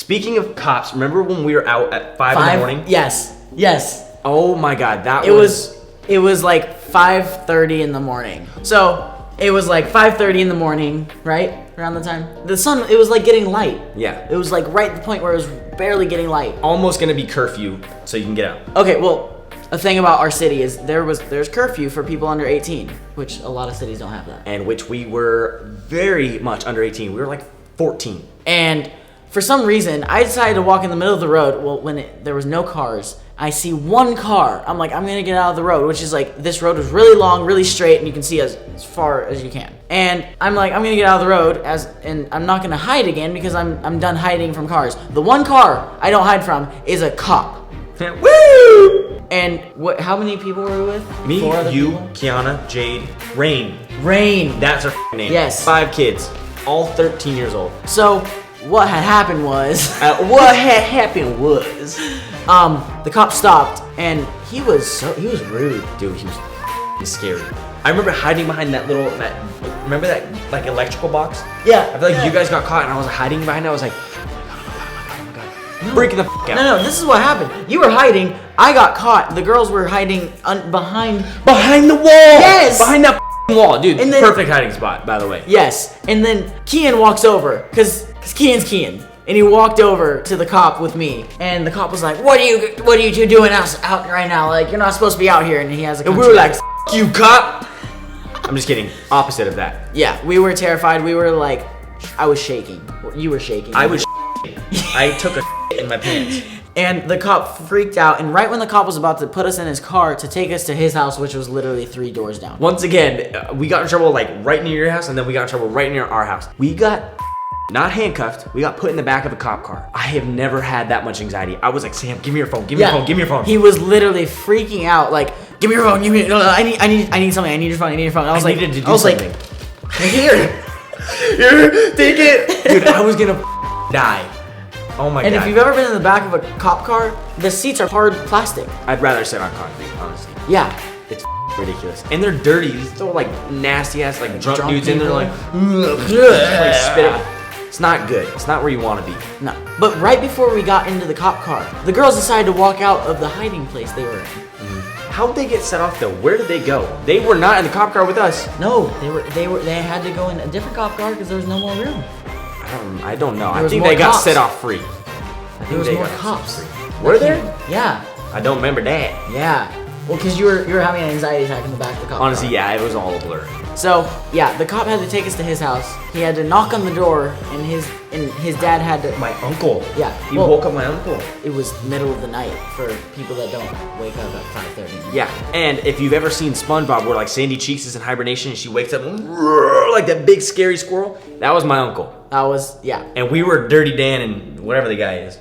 Speaking of cops, remember when we were out at 5 in the morning? Yes. Oh my God, It was like 5:30 in the morning. So it was like 5:30 in the morning, right? Around the time the sun, it was like getting light. Yeah. It was like right at the point where it was barely getting light. Almost gonna be curfew, so you can get out. Okay, well, a thing about our city is there's curfew for people under 18, which a lot of cities don't have that. And which we were very much under 18. We were like 14. And for some reason, I decided to walk in the middle of the road. Well, when there was no cars, I see one car. I'm like, I'm gonna get out of the road, which is like, this road was really long, really straight, and you can see as far as you can. And I'm like, I'm gonna get out of the road, and I'm not gonna hide again because I'm done hiding from cars. The one car I don't hide from is a cop. Woo! And how many people were we with? Me, 4 other you, people? Kiana, Jade, Rain. That's her name. Yes. 5 kids, all 13 years old. So what had happened was, the cop stopped, and he was rude. Dude, he was scary. I remember hiding behind remember that like electrical box? Yeah. I feel like you guys got caught, and I was hiding behind it. I was like, oh my god. Freaking the out. No, this is what happened. You were hiding, I got caught. The girls were hiding behind the wall. Yes. Behind that wall, dude. And then, perfect hiding spot, by the way. Yes. And then Kian walks over, cause Kian's Kian. And he walked over to the cop with me, and the cop was like, "What are you two doing out right now? Like, you're not supposed to be out here." And he has a. And we were like, "You cop!" I'm just kidding. Opposite of that. Yeah, we were terrified. We were like, I was shaking. You were shaking. I was. I took a in my pants. And the cop freaked out. And right when the cop was about to put us in his car to take us to his house, which was literally 3 doors down. Once again, we got in trouble like right near your house, and then we got in trouble right near our house. We got. Not handcuffed, we got put in the back of a cop car. I have never had that much anxiety. I was like, Sam, give me your phone, give me your phone, give me your phone. He was literally freaking out, like, give me your phone, I need something, I need your phone, I need your phone. I was like, here, take it. Dude, I was gonna die. Oh my god. And if you've ever been in the back of a cop car, the seats are hard plastic. I'd rather sit on concrete, honestly. Yeah. It's ridiculous. And they're dirty. These throw like nasty ass like drunk dudes in there like spit it. It's not good. It's not where you want to be. No. But right before we got into the cop car, the girls decided to walk out of the hiding place they were in. How'd they get set off though? Where did they go? They were not in the cop car with us. No, they had to go in a different cop car because there was no more room. I don't know. I think they got set off free. There was more cops. Were there? Yeah. I don't remember that. Yeah. Well, because you were having an anxiety attack in the back of the cop car. Honestly, yeah, it was all a blur. So, yeah, the cop had to take us to his house. He had to knock on the door, and his dad had to... My uncle. Yeah. He woke up my uncle. It was middle of the night for people that don't wake up at 5:30. Yeah, and if you've ever seen SpongeBob where like Sandy Cheeks is in hibernation and she wakes up like that big scary squirrel, that was my uncle. That was, yeah. And we were Dirty Dan and whatever the guy is.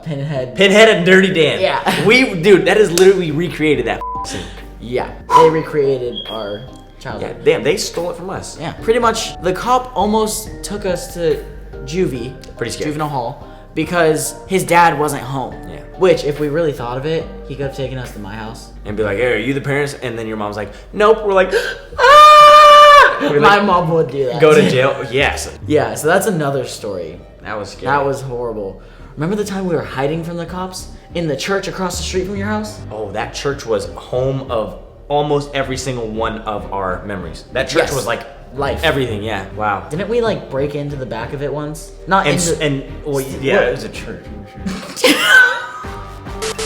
Pinhead. Pinhead and Dirty Dan. Yeah. Dude, that is literally recreated that scene. Yeah. They recreated our childhood. Yeah, damn, they stole it from us. Yeah. Pretty much, the cop almost took us to juvie. Pretty scary. Juvenile hall. Because his dad wasn't home. Yeah. Which, if we really thought of it, he could have taken us to my house. And be like, hey, are you the parents? And then your mom's like, nope. We're like, ah! My mom would do that. Go to jail? Yes. Yeah, so that's another story. That was scary. That was horrible. Remember the time we were hiding from the cops in the church across the street from your house? Oh, that church was home of almost every single one of our memories. That church was like life. Everything, yeah. Wow. Didn't we like break into the back of it once? Not Well, yeah, it was a church.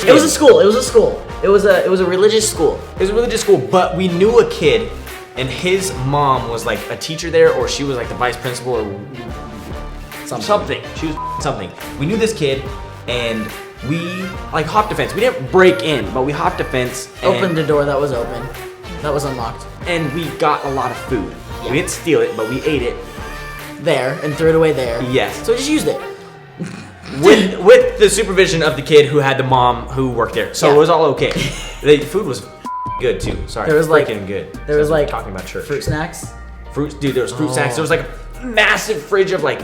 It was a school. It was a school. It was a religious school. It was a religious school, but we knew a kid, and his mom was like a teacher there, or she was like the vice principal, or something. She was something. We knew this kid, and we like hopped a fence. We didn't break in, but we hopped a fence. Opened a door that was open. That was unlocked. And we got a lot of food. Yeah. We didn't steal it, but we ate it. There, and threw it away there. Yes. So we just used it. with the supervision of the kid who had the mom who worked there. So it was all okay. The food was good too. Sorry. There was like good. There was like talking about church. Fruit snacks. Dude, there was fruit snacks. There was like a massive fridge of like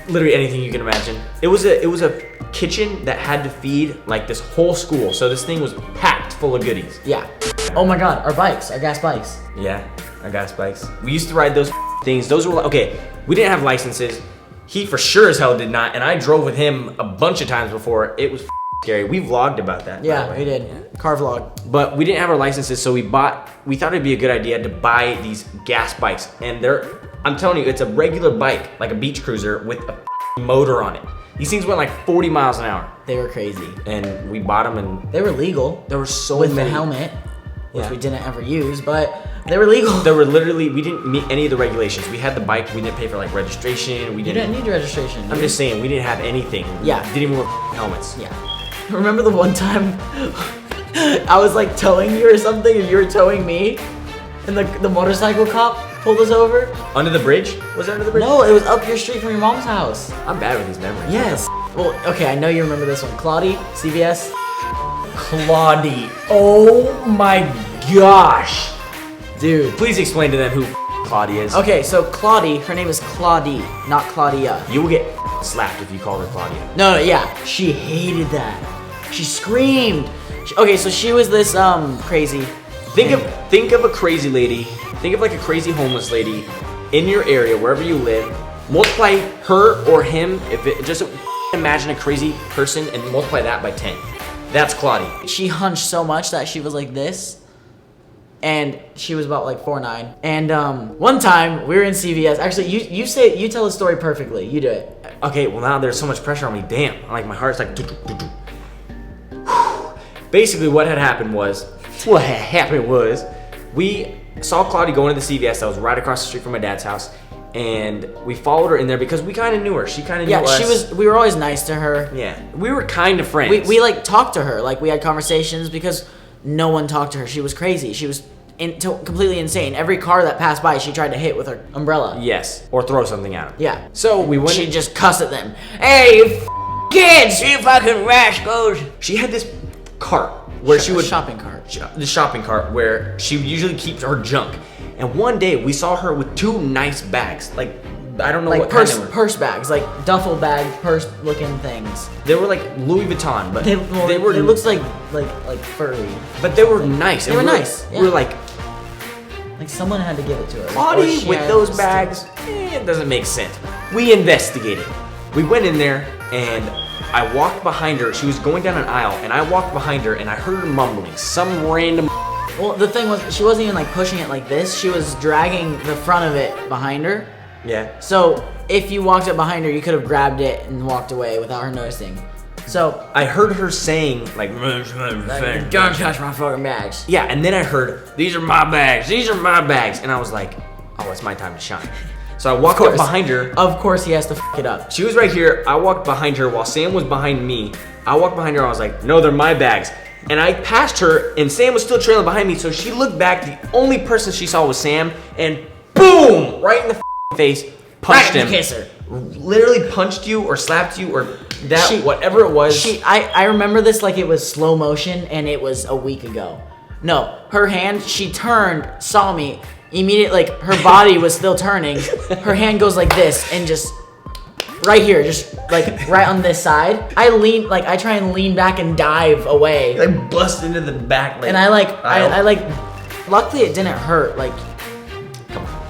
literally anything you can imagine. It was a kitchen that had to feed like this whole school. So this thing was packed full of goodies. Yeah. Oh my god, our gas bikes. Yeah, our gas bikes. We used to ride those things. Those were okay. We didn't have licenses. He for sure as hell did not, and I drove with him a bunch of times before. It was scary. We vlogged about that. Yeah, we did. Car vlog. But we didn't have our licenses, so we thought it'd be a good idea to buy these gas bikes. And I'm telling you, it's a regular bike, like a beach cruiser with a motor on it. These things went like 40 miles an hour. They were crazy. And we bought them, and they were legal. There were so with many. The helmet, which we didn't ever use, but they were legal. They were literally, we didn't meet any of the regulations. We had the bike, we didn't pay for like registration. You didn't need registration. I'm just saying, we didn't have anything. Yeah. We didn't even wear helmets. Yeah. Remember the one time I was like towing you or something, and you were towing me, and the motorcycle cop pulled us over? Under the bridge? Was it under the bridge? No, it was up your street from your mom's house. I'm bad with these memories. Yes. Well, okay, I know you remember this one. Claudia, CVS. Claudia. Oh my gosh. Dude. Please explain to them who Claudia is. Okay, so Claudia, her name is Claudia, not Claudia. You will get slapped if you call her Claudia. No, yeah. She hated that. She screamed. Okay, so she was this crazy. Think of a crazy lady. Think of like a crazy homeless lady in your area, wherever you live. Multiply her or him. Just imagine a crazy person and multiply that by 10. That's Claudia. She hunched so much that she was like this, and she was about like 4'9". And one time we were in CVS. Actually, you tell the story perfectly. You do it. Okay, well now there's so much pressure on me. Damn, like my heart's like. Basically, what had happened was, we saw Claudia going to the CVS that was right across the street from my dad's house, and we followed her in there because we kind of knew her. She kind of knew us. We were always nice to her. Yeah, we were kind of friends. We like talked to her, like we had conversations because no one talked to her. She was crazy. She was completely insane. Every car that passed by, she tried to hit with her umbrella. Yes, or throw something at them. Yeah. So we went. She'd just cuss at them. Hey, you kids, you fucking rascals. She had this cart where she would shopping cart. The shopping cart where she usually keeps her junk. And one day we saw her with two nice bags, like I don't know like what purse bags, like duffel bag purse looking things. They were like Louis Vuitton, but they were. It looks like furry. But they were nice. They were nice. Yeah. We were like someone had to give it to her. Claudia with those bags. It doesn't make sense. We investigated. We went in there and I walked behind her. She was going down an aisle, and I walked behind her, and I heard her mumbling some random. Well, the thing was, she wasn't even like pushing it like this. She was dragging the front of it behind her. Yeah. So if you walked up behind her, you could have grabbed it and walked away without her noticing. So I heard her saying like don't touch my fucking bags. Yeah, and then I heard, these are my bags, these are my bags, and I was like, oh, it's my time to shine. So I walked up behind her. Of course he has to f it up. She was right here. I walked behind her while Sam was behind me. I walked behind her. I was like, no, they're my bags. And I passed her, and Sam was still trailing behind me. So she looked back. The only person she saw was Sam, and boom, right in the face, punched him. Kiss her. Literally punched you or slapped you or whatever it was. I remember this like it was slow motion, and it was a week ago. No, her hand. She turned, saw me. Immediately, like her body was still turning. Her hand goes like this, and just right here, just like right on this side. I try and lean back and dive away. Like bust into the back. Like, and I luckily it didn't hurt. Like, come on.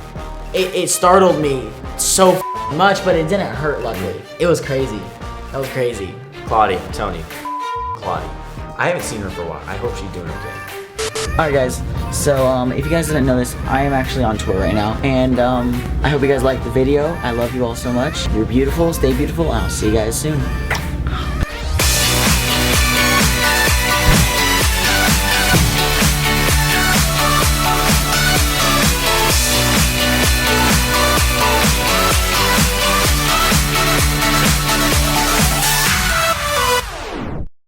It startled me so much, but it didn't hurt. Luckily, it was crazy. That was crazy. Claudia, I'm telling you, Claudia. I haven't seen her for a while. I hope she's doing okay. Alright guys, so if you guys didn't know this, I am actually on tour right now, and I hope you guys liked the video. I love you all so much. You're beautiful, stay beautiful, and I'll see you guys soon.